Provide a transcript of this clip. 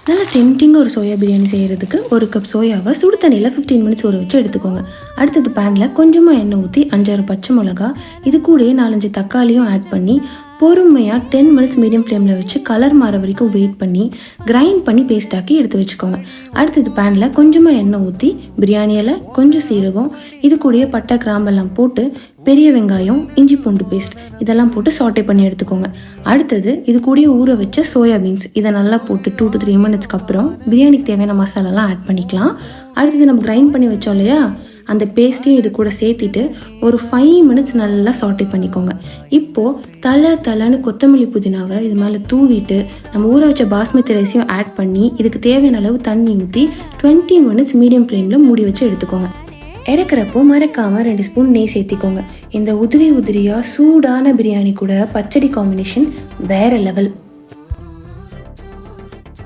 நல்லா டெம்டிங்காக ஒரு சோயா பிரியாணி செய்கிறதுக்கு ஒரு கப் சோயாவை சுடு தண்ணியில் 15 மினிட்ஸ் ஊற வச்சு எடுத்துக்கோங்க. அடுத்தது பேனில் கொஞ்சமாக எண்ணெய் ஊற்றி 5-6 பச்சை மிளகா, இது கூடயே 4-5 தக்காளியும் ஆட் பண்ணி பொறுமையாக 10 மினிட்ஸ் மீடியம் ஃப்ளேமில் வச்சு கலர் மாற வரைக்கும் வெயிட் பண்ணி கிரைண்ட் பண்ணி பேஸ்டாக்கி எடுத்து வச்சுக்கோங்க. அடுத்தது பேனில் கொஞ்சமாக எண்ணெய் ஊற்றி பிரியாணி இலை, கொஞ்சம் சீரகம், இது கூடயே பட்டை கிராம்பெல்லாம் போட்டு பெரிய வெங்காயம், இஞ்சி பூண்டு பேஸ்ட் இதெல்லாம் போட்டு சாட்டே பண்ணி எடுத்துக்கோங்க. அடுத்தது இது கூடயே ஊற வச்ச சோயாபீன்ஸ் இதை நல்லா போட்டு 2 to 3 மினிட்ஸ்க்கு அப்புறம் பிரியாணிக்கு தேவையான மசாலாலாம் ஆட் பண்ணிக்கலாம். அடுத்தது நம்ம கிரைண்ட் பண்ணி வச்சோம் இல்லையா, அந்த பேஸ்ட்டையும் இது கூட சேர்த்திட்டு ஒரு 5 மினிட்ஸ் நல்லா சாட்டே பண்ணிக்கோங்க. இப்போது தலைன்னு கொத்தமல்லி புதினாவை இது மேலே தூவிட்டு நம்ம ஊற வச்ச பாஸ்மதி ரைஸையும் ஆட் பண்ணி இதுக்கு தேவையான அளவு தண்ணி ஊற்றி 20 மினிட்ஸ் மீடியம் ஃப்ளேமில் மூடி வச்சு எடுத்துக்கோங்க. இறக்குறப்போ மறக்காமல் 2 ஸ்பூன் நெய் சேர்த்திக்கோங்க. இந்த உதிரியாக சூடான பிரியாணி கூட பச்சடி காம்பினேஷன் வேறு லெவல்.